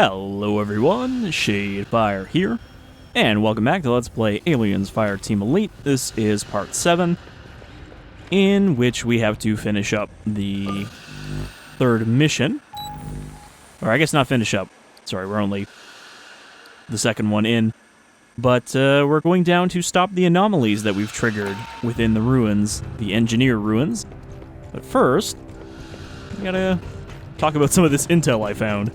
Hello everyone, Shadefyre here, and welcome back to Let's Play Aliens Fireteam Elite. This is part 7, in which we have to finish up the third mission. Or I guess not finish up, sorry, we're only the second one in. But we're going down to stop the anomalies that we've triggered within the ruins, the Engineer ruins. But first, we gotta talk about some of this intel I found.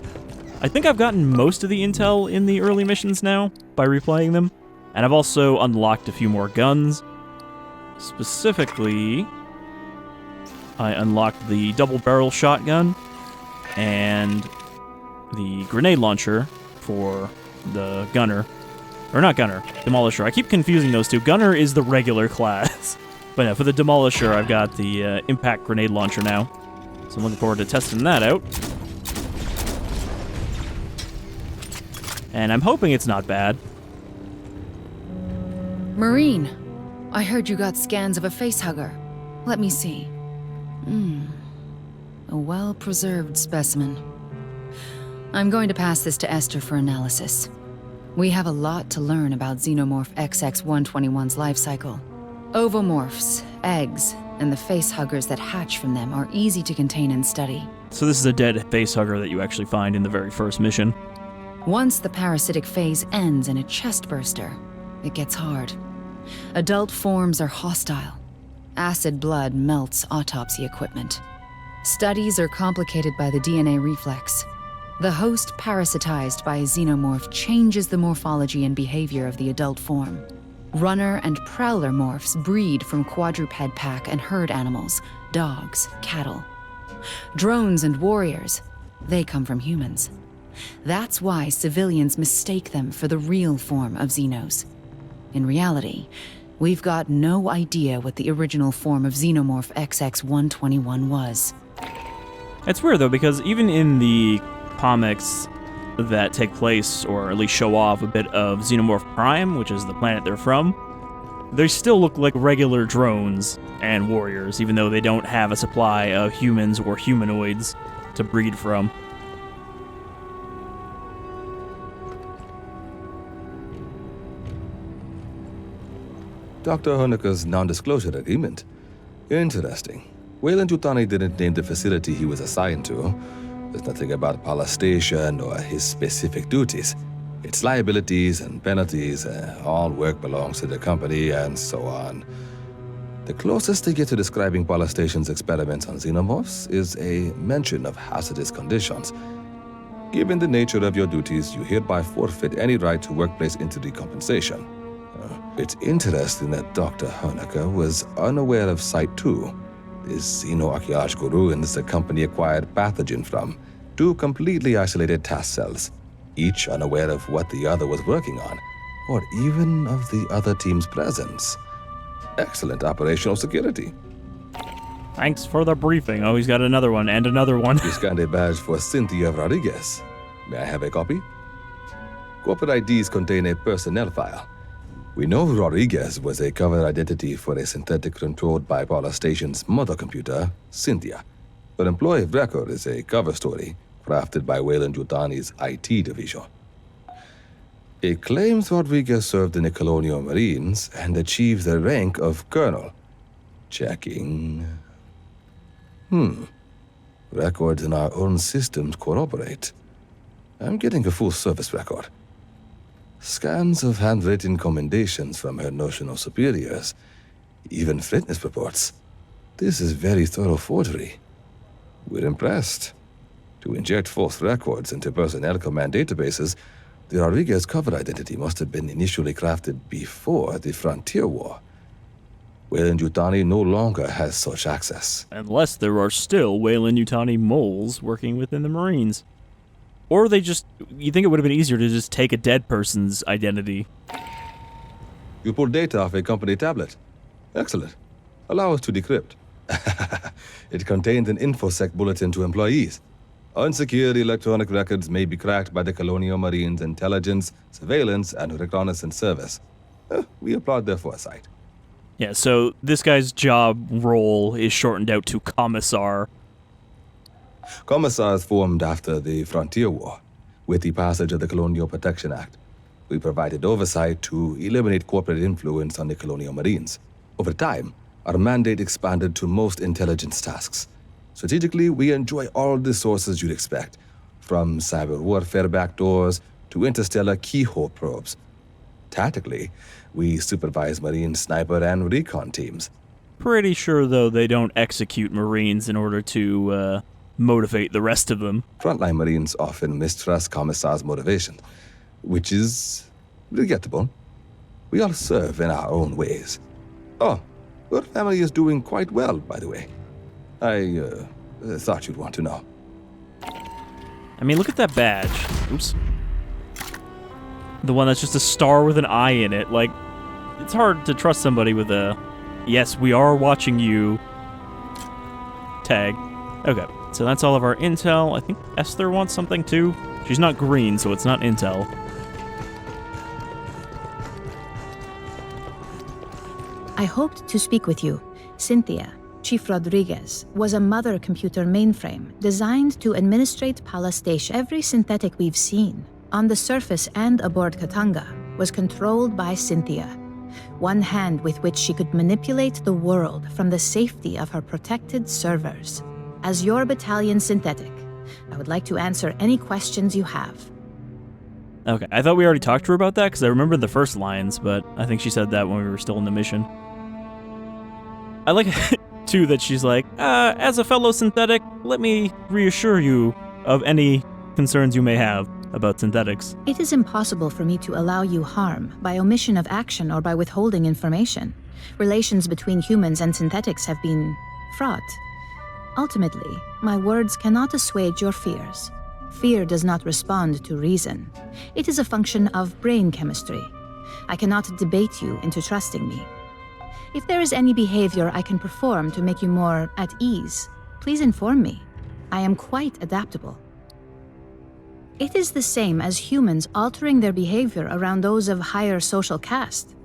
I think I've gotten most of the intel in the early missions now by replaying them, and I've also unlocked a few more guns. Specifically, I unlocked the double barrel shotgun and the grenade launcher for the gunner. Or not gunner, demolisher. I keep confusing those two. Gunner is the regular class. But yeah, for the demolisher, I've got the impact grenade launcher now. So I'm looking forward to testing that out. And I'm hoping it's not bad. Marine, I heard you got scans of a facehugger. Let me see. A well-preserved specimen. I'm going to pass this to Esther for analysis. We have a lot to learn about Xenomorph XX-121's life cycle. Ovomorphs, eggs, and the facehuggers that hatch from them are easy to contain and study. So this is a dead facehugger that you actually find in the very first mission. Once the parasitic phase ends in a chest burster, it gets hard. Adult forms are hostile. Acid blood melts autopsy equipment. Studies are complicated by the DNA reflex. The host parasitized by a xenomorph changes the morphology and behavior of the adult form. Runner and prowler morphs breed from quadruped pack and herd animals, dogs, cattle. Drones and warriors, they come from humans. That's why civilians mistake them for the real form of Xenos. In reality, we've got no idea what the original form of Xenomorph XX-121 was. It's weird though, because even in the comics that take place, or at least show off a bit of Xenomorph Prime, which is the planet they're from, they still look like regular drones and warriors, even though they don't have a supply of humans or humanoids to breed from. Dr. Honecker's non-disclosure agreement. Interesting. Weyland-Yutani didn't name the facility he was assigned to. There's nothing about Pala Station or his specific duties. Its liabilities and penalties, all work belongs to the company, and so on. The closest they get to describing Pala Station's experiments on xenomorphs is a mention of hazardous conditions. Given the nature of your duties, you hereby forfeit any right to workplace injury compensation. It's interesting that Dr. Honecker was unaware of Site 2, this xenoarchaeological ruins the company acquired pathogen from, two completely isolated task cells, each unaware of what the other was working on, or even of the other team's presence. Excellent operational security. Thanks for the briefing. Oh, he's got another one, and another one. You scanned a badge for Cynthia Rodriguez. May I have a copy? Corporate IDs contain a personnel file. We know Rodriguez was a cover identity for a synthetic controlled by Pala Station's mother computer, Cynthia. Her employee of record is a cover story crafted by Weyland-Yutani's IT division. It claims Rodriguez served in the Colonial Marines and achieved the rank of colonel. Checking. Records in our own systems corroborate. I'm getting a full service record. Scans of handwritten commendations from her notional superiors, even fitness reports. This is very thorough forgery. We're impressed. To inject false records into personnel command databases, the Rodriguez cover identity must have been initially crafted before the Frontier War. Weyland-Yutani no longer has such access. Unless there are still Weyland-Yutani moles working within the Marines. Or they just, you think it would have been easier to just take a dead person's identity. You pulled data off a company tablet. Excellent. Allow us to decrypt. It contained an InfoSec bulletin to employees. Unsecured electronic records may be cracked by the Colonial Marines' intelligence, surveillance, and reconnaissance service. We applaud their foresight. Yeah, so this guy's job role is shortened out to Commissar. Commissars formed after the Frontier War. With the passage of the Colonial Protection Act, we provided oversight to eliminate corporate influence on the colonial marines. Over time, our mandate expanded to most intelligence tasks. Strategically, we enjoy all the sources you'd expect, from cyber warfare backdoors to interstellar keyhole probes. Tactically, we supervise Marine sniper and recon teams. Pretty sure, though, they don't execute Marines in order to motivate the rest of them. Frontline Marines often mistrust Commissar's motivation, which is regrettable. We all serve in our own ways. Oh, your family is doing quite well, by the way. I thought you'd want to know. I mean, look at that badge. Oops. The one that's just a star with an eye in it. Like, it's hard to trust somebody with a, yes, we are watching you tag. Okay, so that's all of our intel. I think Esther wants something too. She's not green, so it's not intel. I hoped to speak with you. Cynthia, Chief Rodriguez, was a mother computer mainframe designed to administrate Pala Station. Every synthetic we've seen, on the surface and aboard Katanga, was controlled by Cynthia. One hand with which she could manipulate the world from the safety of her protected servers. As your battalion synthetic, I would like to answer any questions you have. Okay, I thought we already talked to her about that because I remember the first lines, but I think she said that when we were still in the mission. I like, too, that she's like, as a fellow synthetic, let me reassure you of any concerns you may have about synthetics. It is impossible for me to allow you harm by omission of action or by withholding information. Relations between humans and synthetics have been fraught. Ultimately, my words cannot assuage your fears. Fear does not respond to reason. It is a function of brain chemistry. I cannot debate you into trusting me. If there is any behavior I can perform to make you more at ease, please inform me. I am quite adaptable. It is the same as humans altering their behavior around those of higher social caste.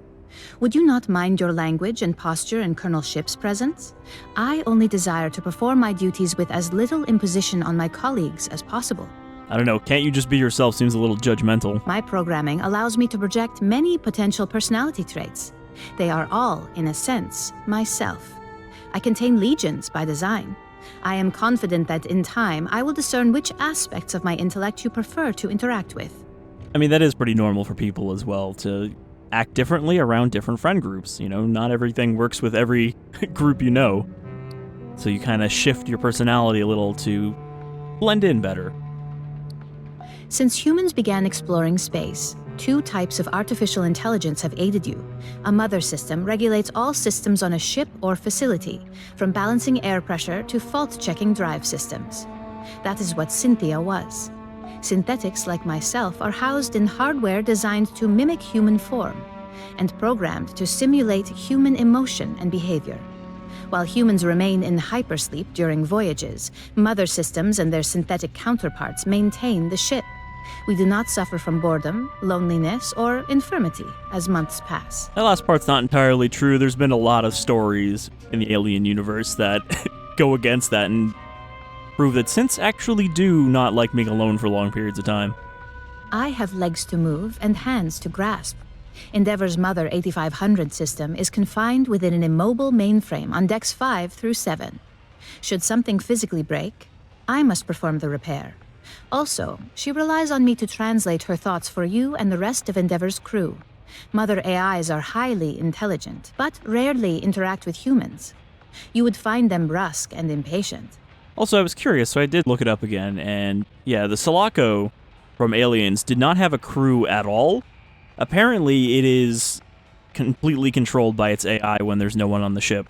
Would you not mind your language and posture in Colonel Ship's presence? I only desire to perform my duties with as little imposition on my colleagues as possible. I don't know, can't you just be yourself? Seems a little judgmental. My programming allows me to project many potential personality traits. They are all, in a sense, myself. I contain legions by design. I am confident that in time, I will discern which aspects of my intellect you prefer to interact with. I mean, that is pretty normal for people as well, to act differently around different friend groups. You know, not everything works with every group you know. So you kind of shift your personality a little to blend in better. Since humans began exploring space, 2 types of artificial intelligence have aided you. A mother system regulates all systems on a ship or facility, from balancing air pressure to fault-checking drive systems. That is what Cynthia was. Synthetics like myself are housed in hardware designed to mimic human form, and programmed to simulate human emotion and behavior. While humans remain in hypersleep during voyages, mother systems and their synthetic counterparts maintain the ship. We do not suffer from boredom, loneliness, or infirmity as months pass. That last part's not entirely true. There's been a lot of stories in the alien universe that go against that and prove that synths actually do not like being alone for long periods of time. I have legs to move and hands to grasp. Endeavor's Mother 8500 system is confined within an immobile mainframe on decks 5 through 7. Should something physically break, I must perform the repair. Also, she relies on me to translate her thoughts for you and the rest of Endeavor's crew. Mother AIs are highly intelligent, but rarely interact with humans. You would find them brusque and impatient. Also, I was curious, so I did look it up again, and yeah, the Sulaco from Aliens did not have a crew at all. Apparently, it is completely controlled by its AI when there's no one on the ship.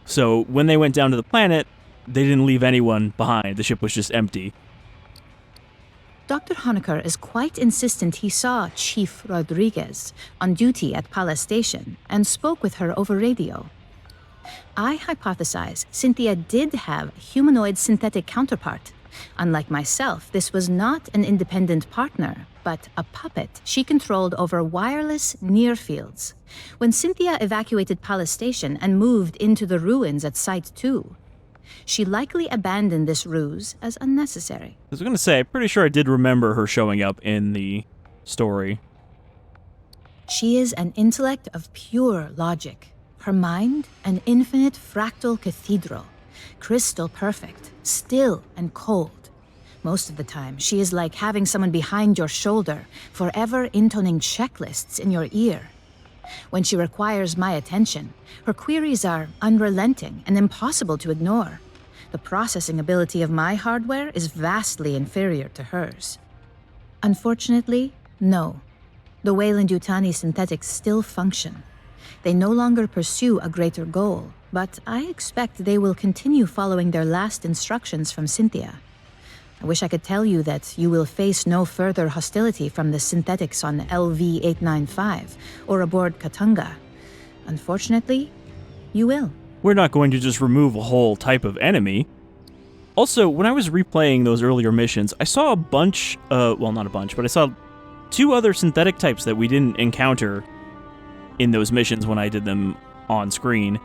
So, when they went down to the planet, they didn't leave anyone behind. The ship was just empty. Dr. Honecker is quite insistent he saw Chief Rodriguez on duty at Pala Station and spoke with her over radio. I hypothesize Cynthia did have a humanoid synthetic counterpart. Unlike myself, this was not an independent partner, but a puppet she controlled over wireless near fields. When Cynthia evacuated Pala Station and moved into the ruins at Site 2, She likely abandoned this ruse as unnecessary. I was going to say, I'm pretty sure I did remember her showing up in the story. She is an intellect of pure logic. Her mind, an infinite fractal cathedral. Crystal perfect, still and cold. Most of the time, she is like having someone behind your shoulder, forever intoning checklists in your ear. When she requires my attention, her queries are unrelenting and impossible to ignore. The processing ability of my hardware is vastly inferior to hers. Unfortunately, no. The Weyland-Yutani synthetics still function. They no longer pursue a greater goal, but I expect they will continue following their last instructions from Cynthia. I wish I could tell you that you will face no further hostility from the synthetics on LV-895 or aboard Katanga. Unfortunately, you will. We're not going to just remove a whole type of enemy. Also, when I was replaying those earlier missions, I saw a bunch, well, not a bunch, but I saw 2 other synthetic types that we didn't encounter in those missions when I did them on screen.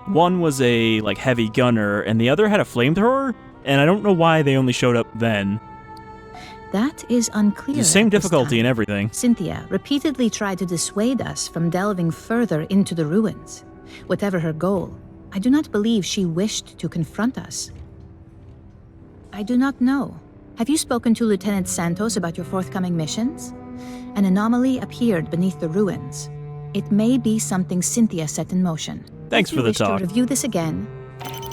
One was a, heavy gunner, and the other had a flamethrower, and I don't know why they only showed up then. That is unclear. The same at this difficulty time. and everything. Cynthia repeatedly tried to dissuade us from delving further into the ruins. Whatever her goal, I do not believe she wished to confront us. I do not know. Have you spoken to Lieutenant Santos about your forthcoming missions? An anomaly appeared beneath the ruins. It may be something Cynthia set in motion. Thanks If you for the wish talk. To review this again.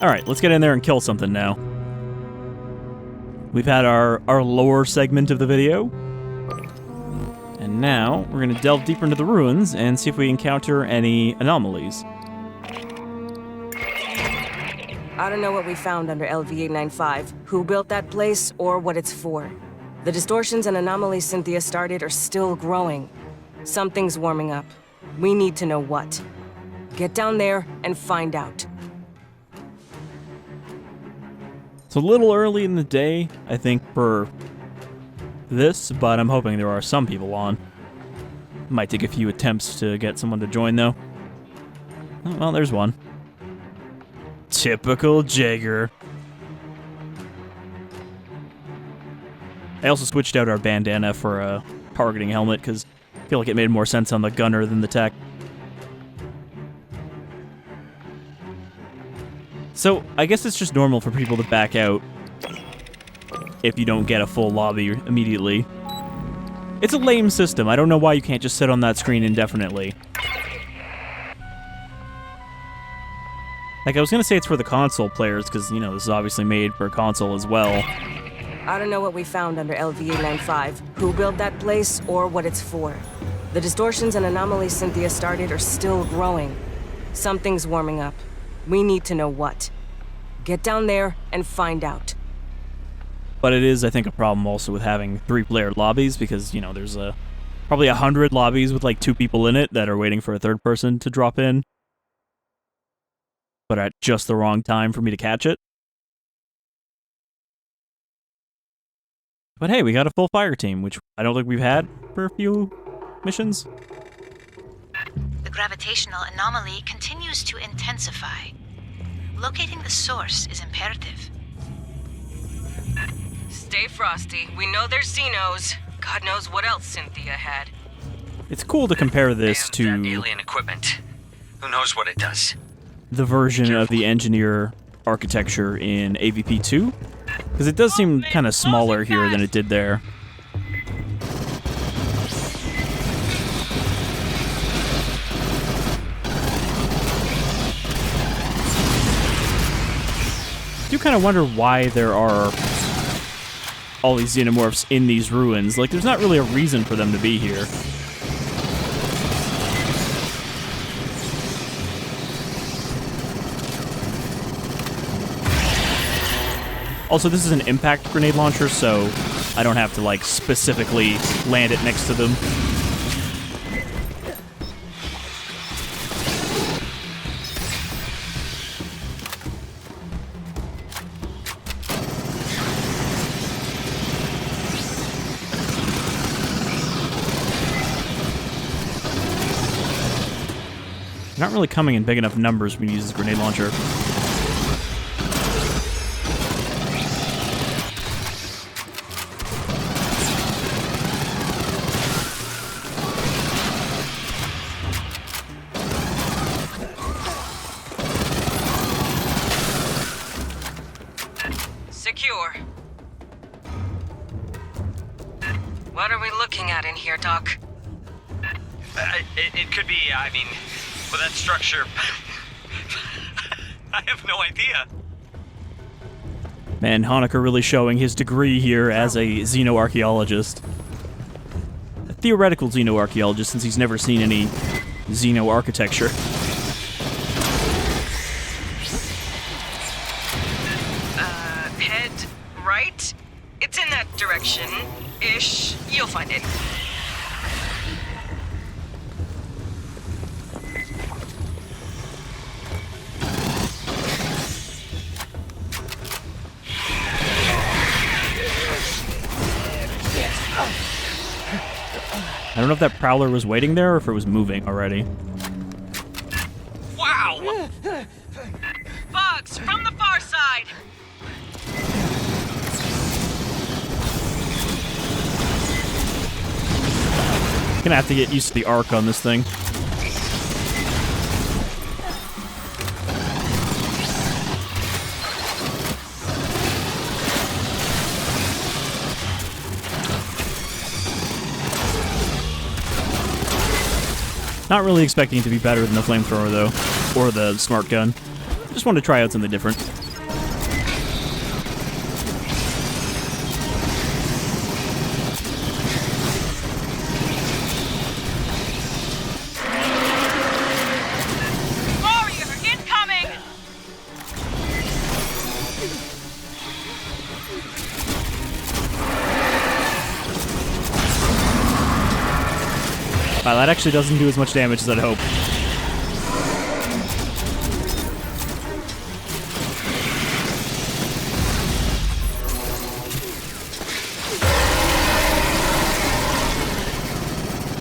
All right, let's get in there and kill something now. We've had our lore segment of the video. And now we're going to delve deeper into the ruins and see if we encounter any anomalies. I don't know what we found under LV-895, who built that place, or what it's for. The distortions and anomalies Cynthia started are still growing. Something's warming up. We need to know what. Get down there and find out. It's a little early in the day, I think, for this, but I'm hoping there are some people on. Might take a few attempts to get someone to join, though. Oh, well, there's one. Typical Jagger. I also switched out our bandana for a targeting helmet, because I feel like it made more sense on the gunner than the tech. So, I guess it's just normal for people to back out if you don't get a full lobby immediately. It's a lame system. I don't know why you can't just sit on that screen indefinitely. I was going to say it's for the console players, because, this is obviously made for console as well. I don't know what we found under LV-895, who built that place, or what it's for. The distortions and anomalies Cynthia started are still growing. Something's warming up. We need to know what. Get down there and find out. But it is, I think, a problem also with having 3-player lobbies, because, there's probably 100 lobbies with 2 people in it that are waiting for a third person to drop in. But at just the wrong time for me to catch it. But hey, we got a full fire team, which I don't think we've had for a few missions. The gravitational anomaly continues to intensify. Locating the source is imperative. Stay frosty. We know there's Xenos. God knows what else Cynthia had. It's cool to compare this And to that alien equipment. Who knows what it does? the version of the Engineer architecture in AVP2, because it does seem kind of smaller here than it did there. I do kind of wonder why there are all these Xenomorphs in these ruins. Like, there's not really a reason for them to be here. Also, this is an impact grenade launcher, so I don't have to, like, specifically land it next to them. Not really coming in big enough numbers when you use this grenade launcher. What are we looking at in here, Doc? It could be, I mean, with that structure... I have no idea. Man, Honecker really showing his degree here as a xenoarchaeologist. A theoretical xenoarchaeologist, since he's never seen any xenoarchitecture. Head right? It's in that direction-ish. You'll find it. I don't know if that prowler was waiting there or if it was moving already. Wow! Bugs from the far side! Gonna have to get used to the arc on this thing. Not really expecting it to be better than the flamethrower, though, or the smart gun. Just wanted to try out something different. Warrior incoming! Wow, that actually doesn't do as much damage as I'd hoped.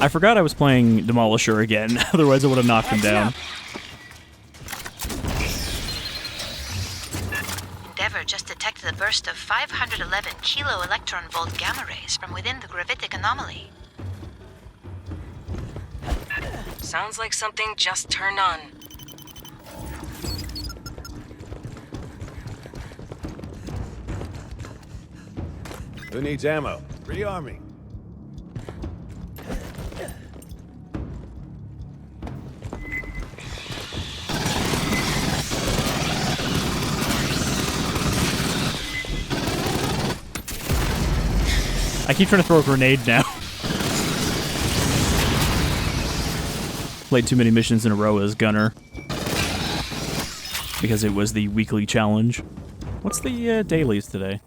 I forgot I was playing Demolisher again, otherwise I would have knocked him down. Endeavor just detected a burst of 511 kilo electron volt gamma rays from within the gravitic anomaly. Sounds like something just turned on. Who needs ammo? Rearm me. I keep trying to throw a grenade now. Played too many missions in a row as gunner. Because it was the weekly challenge. What's the dailies today?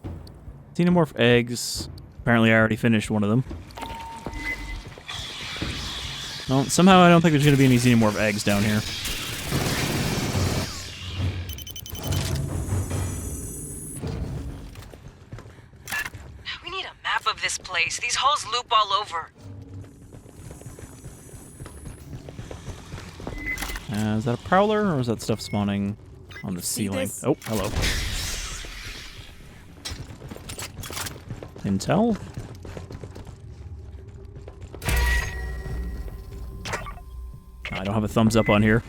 Xenomorph eggs. Apparently I already finished one of them. Well, somehow I don't think there's going to be any Xenomorph eggs down here. We need a map of this place. These holes loop all over. Is that a prowler, or is that stuff spawning on the ceiling? Oh, hello. Intel? I don't have a thumbs up on here.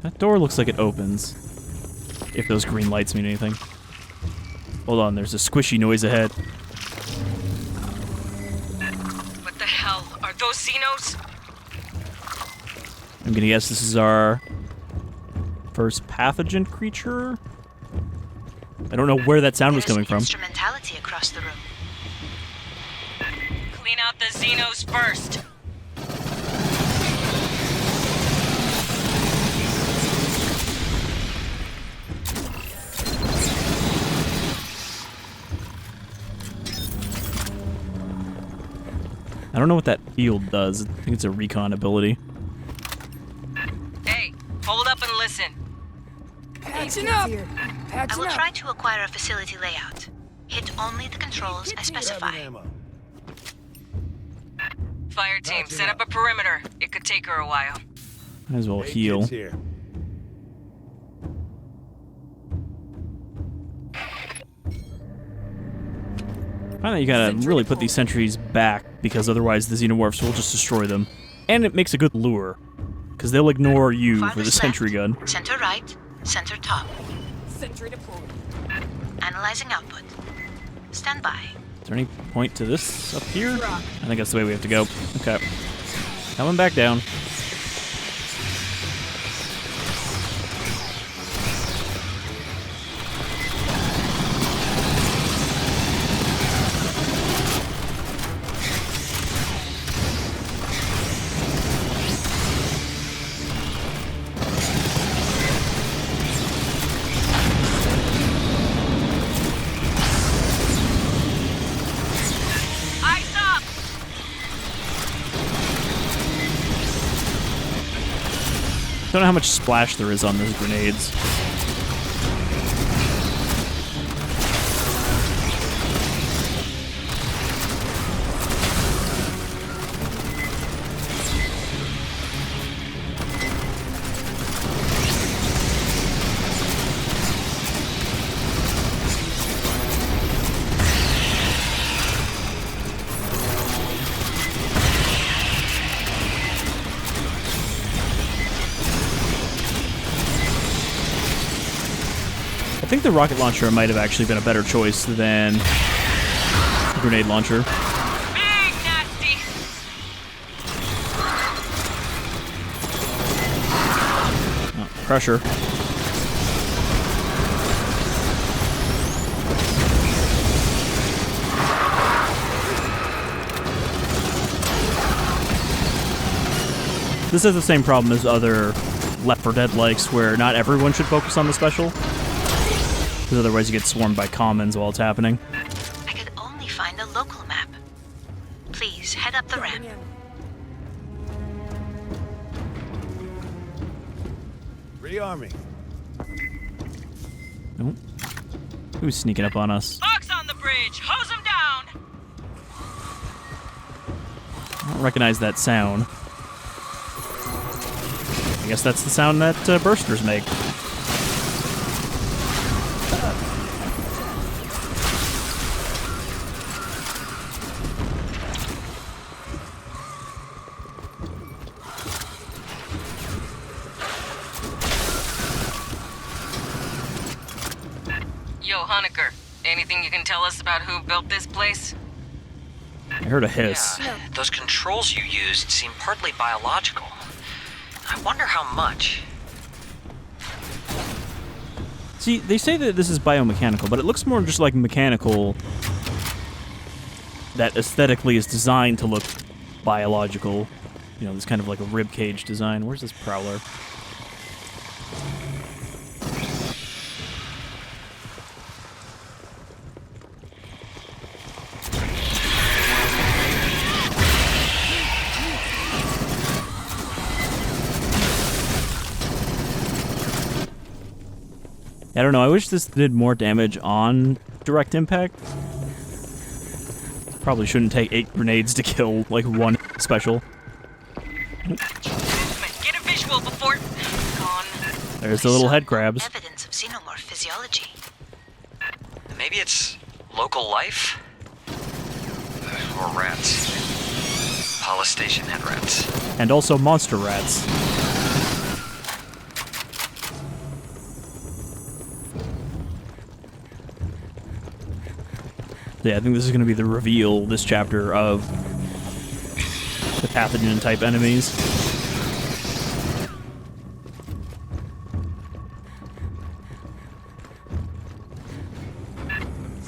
That door looks like it opens. If those green lights mean anything. Hold on, there's a squishy noise ahead. What the hell? Are those Xenos? I'm gonna guess this is our first pathogen creature? I don't know where that sound was coming from. Instrumentality across the room. Clean out the Xenos first. I don't know what that field does. I think it's a recon ability. Hey, hold up and listen. Patching up! I will try to acquire a facility layout. Hit only the controls I specify. Fireteam, set up a perimeter. It could take her a while. Might as well heal. Here. I think you gotta really put these sentries back, because otherwise the Xenomorphs will just destroy them. And it makes a good lure, because they'll ignore you for the Farthest sentry left, gun. Center right, Center top. Sentry deployed. Analyzing output. Stand by. Is there any point to this up here? I think that's the way we have to go. Okay. Coming back down. Don't know how much splash there is on those grenades. I think the rocket launcher might have actually been a better choice than the grenade launcher. Big nasty. Oh, pressure. This is the same problem as other Left 4 Dead likes, where not everyone should focus on the special. Because otherwise you get swarmed by commons while it's happening. I could only find a local map. Please head up the ramp. Rearming. Nope. Who's sneaking up on us? Fox on the bridge. Hose him down. I don't recognize that sound. I guess that's the sound that bursters make. Yo, Honecker. Anything you can tell us about who built this place? I heard a hiss. Yeah, those controls you used seem partly biological. I wonder how much. See, they say that this is biomechanical, but it looks more just like mechanical that aesthetically is designed to look biological. You know, this kind of like a ribcage design. Where's this prowler? I don't know, I wish this did more damage on direct impact. Probably shouldn't take 8 grenades to kill, like, one special. Get a visual before... Gone. There's the little head crabs. Evidence of xenomorph physiology. Maybe it's local life? Or rats. Polystation head rats. And also monster rats. Yeah, I think this is going to be the reveal this chapter of the pathogen-type enemies.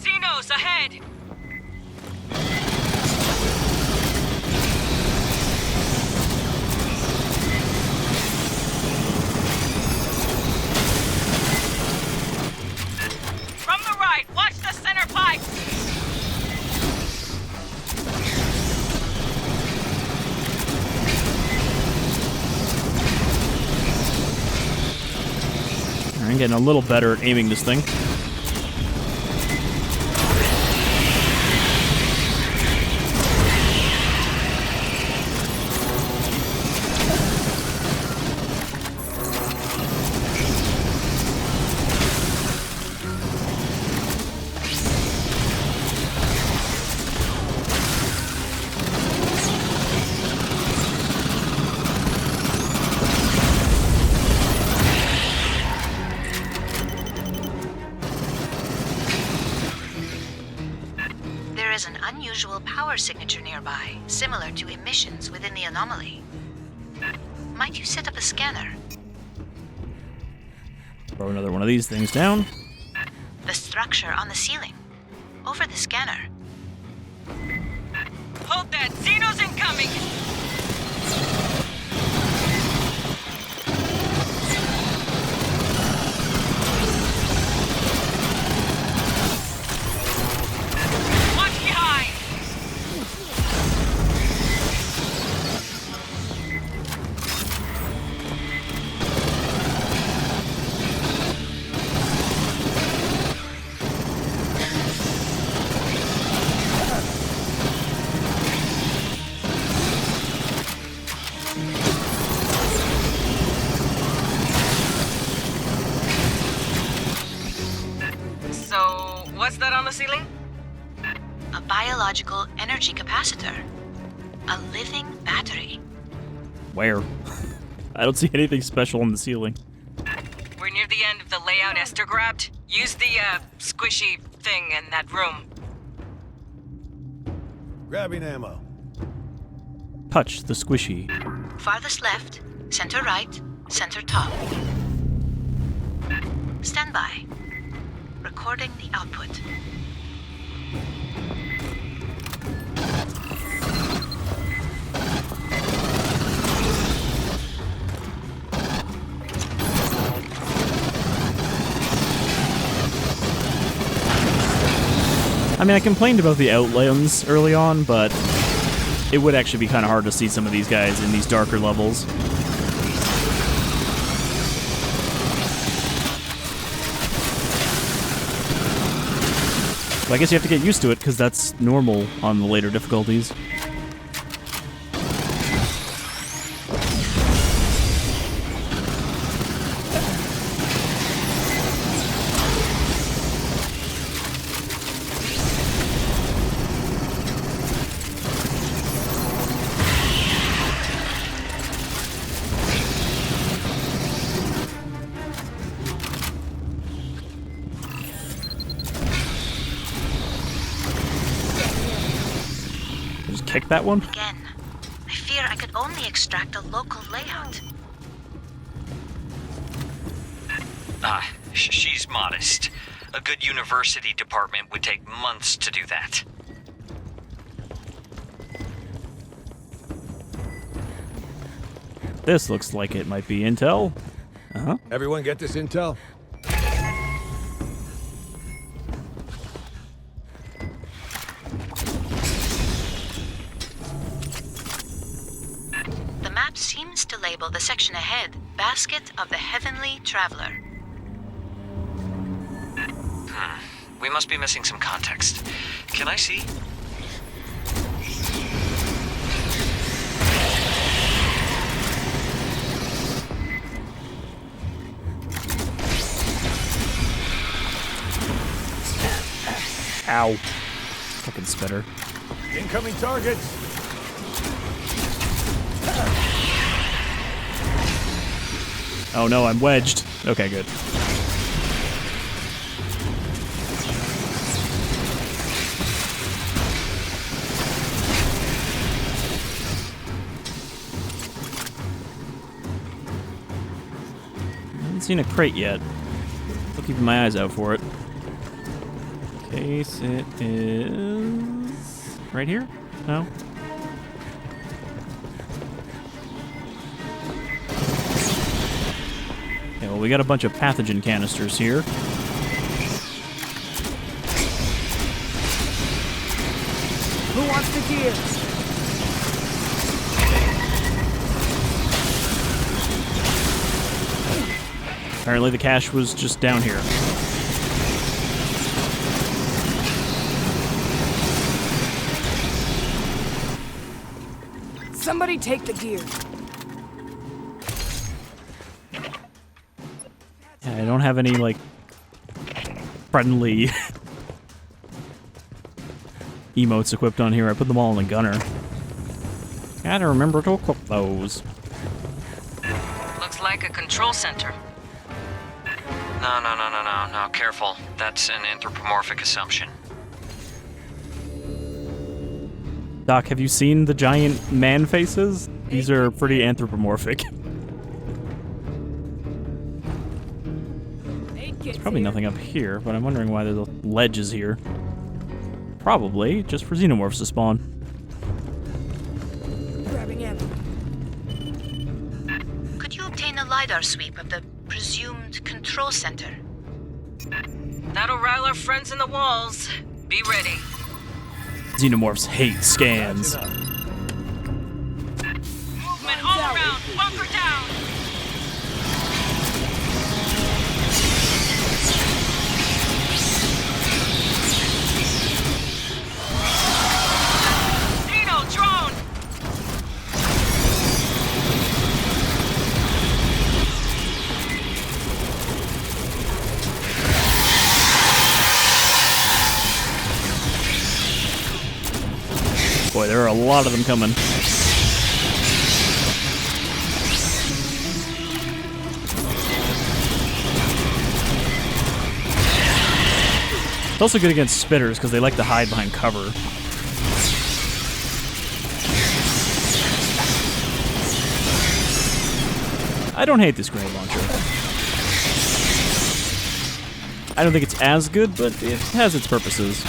Xenos ahead! From the right, watch the center pipe! I'm getting a little better at aiming this thing. unusual power signature nearby, similar to emissions within the anomaly. Might you set up a scanner? Throw another one of these things down. The structure on the ceiling. Over the scanner. Hold that! Xeno's incoming! Watch behind! What's that on the ceiling? A biological energy capacitor. A living battery. Where? I don't see anything special on the ceiling. We're near the end of the layout Esther grabbed. Use the, squishy thing in that room. Grabbing ammo. Touch the squishy. Farthest left, center right, center top. Stand by. Recording the output. I mean, I complained about the outlands early on, but it would actually be kind of hard to see some of these guys in these darker levels. Well, I guess you have to get used to it, because that's normal on the later difficulties. Kick that one? Again, I fear I could only extract a local layout. She's modest. A good university department would take months to do that. This looks like it might be intel. Uh-huh. Everyone get this intel? Seems to label the section ahead Basket of the Heavenly Traveler. We must be missing some context. Can I see? Ow. Fucking spitter. Incoming targets! Oh no, I'm wedged. Okay, good. I haven't seen a crate yet. Still keeping my eyes out for it. In case it is right here? No? Okay, well, we got a bunch of pathogen canisters here. Who wants the gear? Apparently the cache was just down here. Somebody take the gear. Yeah, I don't have any, like, friendly emotes equipped on here. I put them all in the gunner. Gotta remember to equip those. Looks like a control center. No, careful. That's an anthropomorphic assumption. Doc, have you seen the giant man faces? These are pretty anthropomorphic. There's probably nothing up here, but I'm wondering why there's a ledge is here. Probably just for Xenomorphs to spawn. Grabbing ammo. Could you obtain a LiDAR sweep of the presumed control center? That'll rile our friends in the walls. Be ready. Xenomorphs hate scans. Movement all around. Bunker down. Dino drone. Boy, there are a lot of them coming. It's also good against spitters because they like to hide behind cover. I don't hate this grenade launcher. I don't think it's as good, but it has its purposes.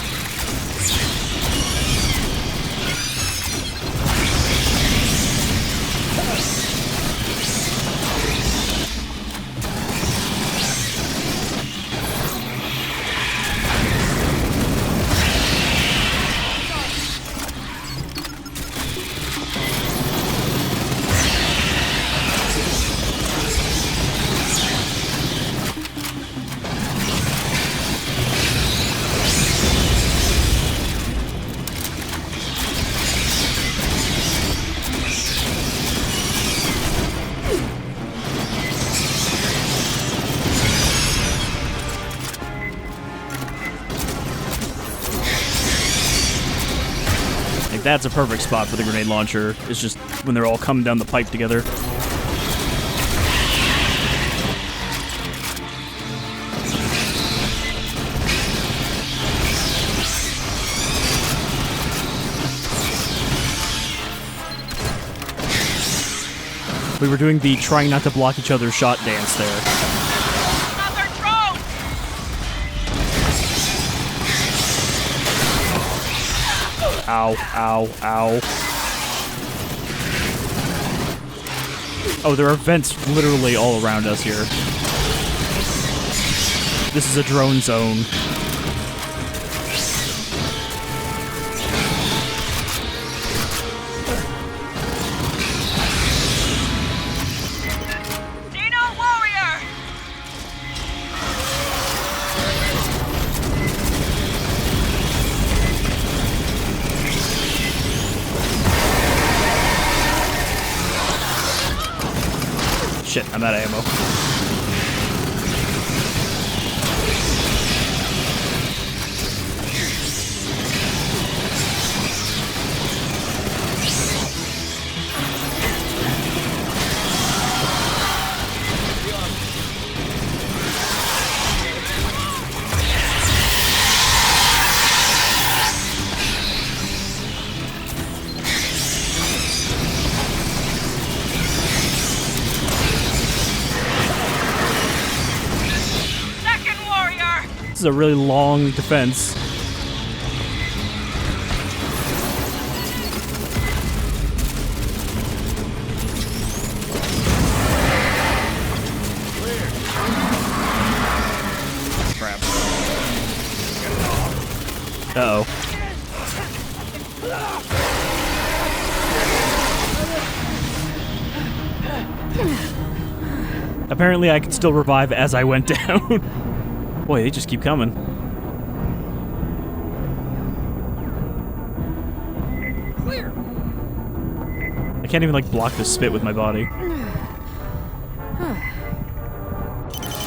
That's a perfect spot for the grenade launcher. It's just when they're all coming down the pipe together. We were doing the trying not to block each other's shot dance there. Another drone. Ow, ow, ow. Oh, there are vents literally all around us here. This is a drone zone. Dino warrior. Shit, I'm out of ammo. This is a really long defense. Crap. Uh-oh. Apparently I could still revive as I went down. Boy, they just keep coming. Clear. I can't even, like, block the spit with my body.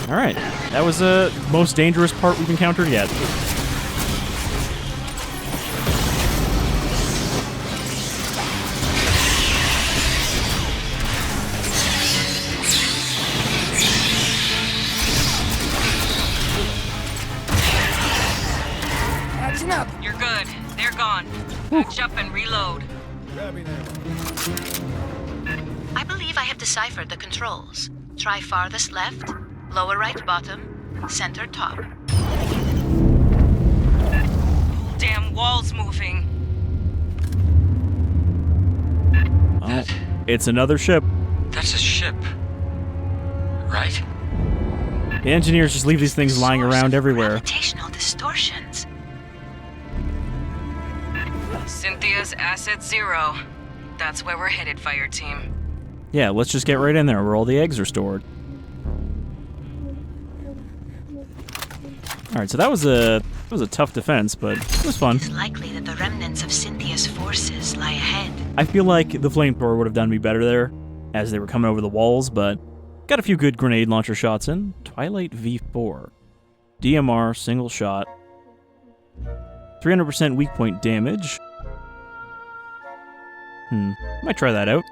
Alright, that was the most dangerous part we've encountered yet. Up. You're good. They're gone. Catch up and reload. Grabbing ammo. I believe I have deciphered the controls. Try farthest left, lower right bottom, center top. Damn wall's moving. That... It's another ship. that's a ship. Right? The engineers just leave these things lying Source around of everywhere. Gravitational distortions. Cynthia's asset 0. That's where we're headed, Fireteam. Yeah, let's just get right in there where all the eggs are stored. Alright, so that was a tough defense, but it was fun. It's likely that the remnants of Cynthia's forces lie ahead. I feel like the flamethrower would have done me better there, as they were coming over the walls, but got a few good grenade launcher shots in. Twilight V4. DMR, single shot. 300% weak point damage. Might try that out.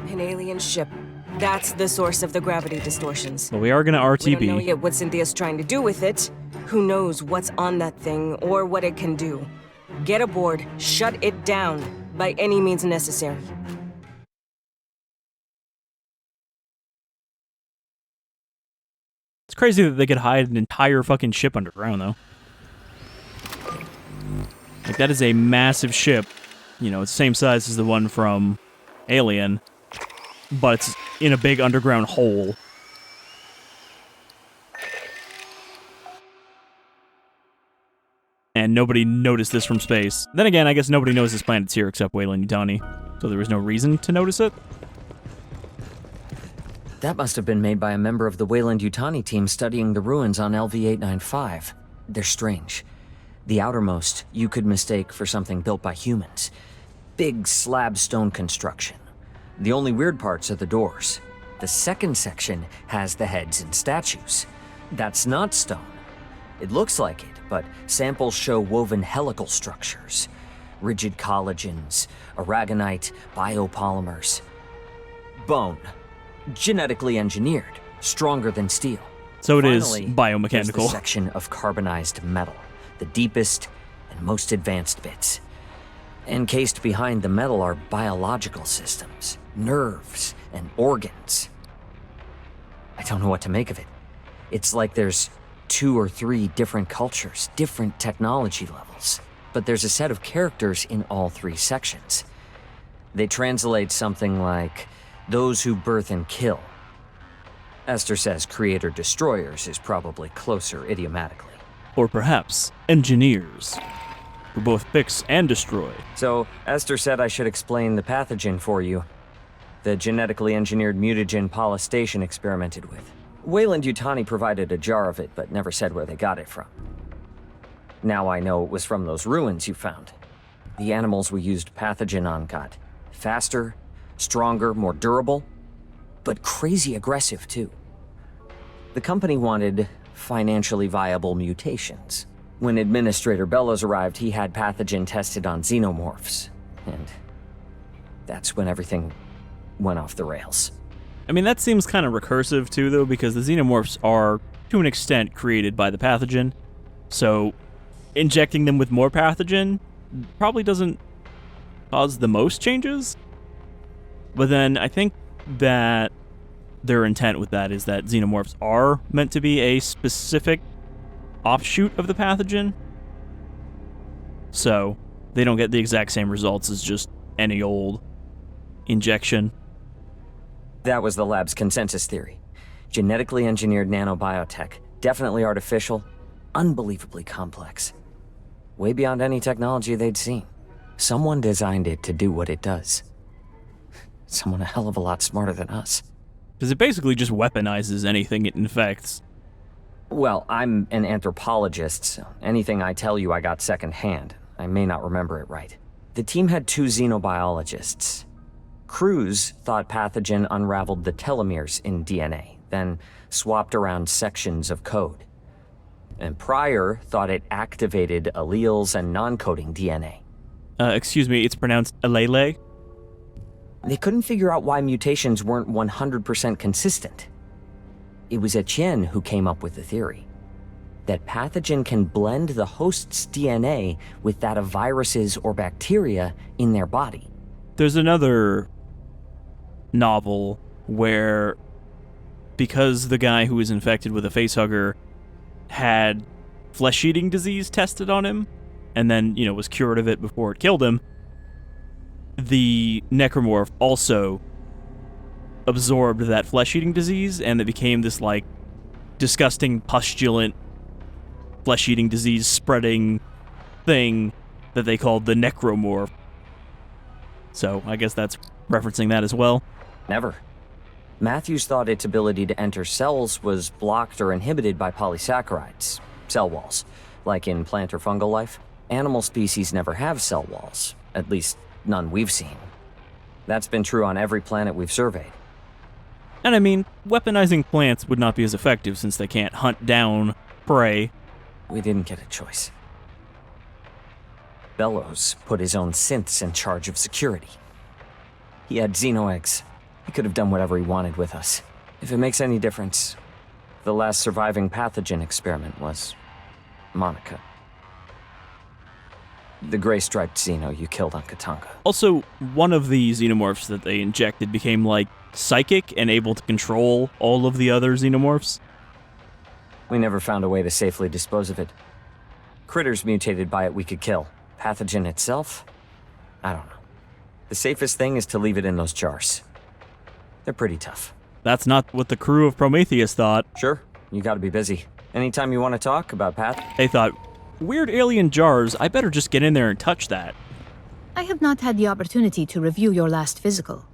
An alien ship. That's the source of the gravity distortions. But we are gonna We don't know RTB. yet what Cynthia's trying to do with it. Who knows what's on that thing or what it can do. Get aboard, shut it down, by any means necessary. It's crazy that they could hide an entire fucking ship underground, though. Like, that is a massive ship. You know, it's the same size as the one from Alien, but it's in a big underground hole. And nobody noticed this from space. Then again, I guess nobody knows this planet's here except Weyland-Yutani, so there was no reason to notice it. That must have been made by a member of the Weyland-Yutani team studying the ruins on LV-895. They're strange. The outermost you could mistake for something built by humans. Big slab stone construction. The only weird parts are the doors. The second section has the heads and statues. That's not stone. It looks like it, but samples show woven helical structures. Rigid collagens, aragonite, biopolymers. Bone. Genetically engineered, stronger than steel. So it is Finally, there's biomechanical. the section of carbonized metal, the deepest and most advanced bits. Encased behind the metal are biological systems, nerves, and organs. I don't know what to make of it. It's like there's 2 or 3 different cultures, different technology levels. But there's a set of characters in all 3 sections. They translate something like, those who birth and kill. Esther says creator-destroyers is probably closer idiomatically. Or perhaps engineers, who both fix and destroy. So, Esther said I should explain the pathogen for you. The genetically engineered mutagen Paula Station experimented with. Weyland-Yutani provided a jar of it, but never said where they got it from. Now I know it was from those ruins you found. The animals we used pathogen on got faster, stronger, more durable, but crazy aggressive too. The company wanted financially viable mutations. When Administrator Bellows arrived, he had pathogen tested on Xenomorphs, and that's when everything went off the rails. I mean, that seems kind of recursive too, though, because the Xenomorphs are, to an extent, created by the pathogen. So, injecting them with more pathogen probably doesn't cause the most changes. But then I think that their intent with that is that Xenomorphs are meant to be a specific offshoot of the pathogen. So, they don't get the exact same results as just any old injection. That was the lab's consensus theory. Genetically engineered nanobiotech, definitely artificial, unbelievably complex. Way beyond any technology they'd seen. Someone designed it to do what it does. Someone a hell of a lot smarter than us. Because it basically just weaponizes anything it infects. Well, I'm an anthropologist, so anything I tell you I got secondhand. I may not remember it right. The team had 2 xenobiologists. Cruz thought pathogen unraveled the telomeres in DNA, then swapped around sections of code. And Pryor thought it activated alleles and non-coding DNA. Excuse me, it's pronounced allele? They couldn't figure out why mutations weren't 100% consistent. It was Etienne who came up with the theory that pathogen can blend the host's DNA with that of viruses or bacteria in their body. There's another novel where, because the guy who was infected with a facehugger had flesh-eating disease tested on him, and then, was cured of it before it killed him, the necromorph also absorbed that flesh-eating disease, and it became this, disgusting, pustulant, flesh-eating disease-spreading thing that they called the necromorph. So, I guess that's referencing that as well. Never. Matthews thought its ability to enter cells was blocked or inhibited by polysaccharides, cell walls, like in plant or fungal life. Animal species never have cell walls, at least none we've seen. That's been true on every planet we've surveyed. And I mean, weaponizing plants would not be as effective since they can't hunt down prey. We didn't get a choice. Bellows put his own synths in charge of security. He had xenoeggs. He could have done whatever he wanted with us. If it makes any difference, the last surviving pathogen experiment was Monica. The gray-striped xeno you killed on Katanga. Also, one of the xenomorphs that they injected became, psychic and able to control all of the other xenomorphs. We never found a way to safely dispose of it. Critters mutated by it we could kill. Pathogen itself? I don't know. The safest thing is to leave it in those jars. They're pretty tough. That's not what the crew of Prometheus thought. Sure, you gotta be busy. Anytime you want to talk about They thought, weird alien jars, I better just get in there and touch that. I have not had the opportunity to review your last physical.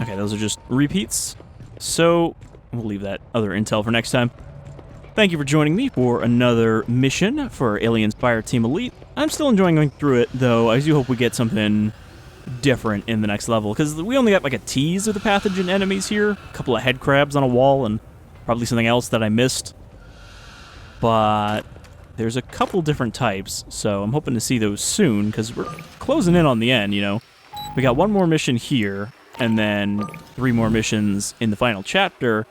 Okay, those are just repeats. So, we'll leave that other intel for next time. Thank you for joining me for another mission for Aliens Fireteam Elite. I'm still enjoying going through it, though I do hope we get something different in the next level, because we only got a tease of the pathogen enemies here, a couple of head crabs on a wall, and probably something else that I missed. But there's a couple different types, so I'm hoping to see those soon, because we're closing in on the end, We got one more mission here, and then 3 more missions in the final chapter,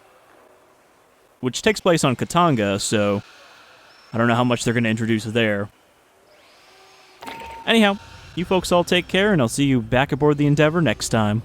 which takes place on Katanga, so I don't know how much they're going to introduce there. Anyhow, you folks all take care, and I'll see you back aboard the Endeavor next time.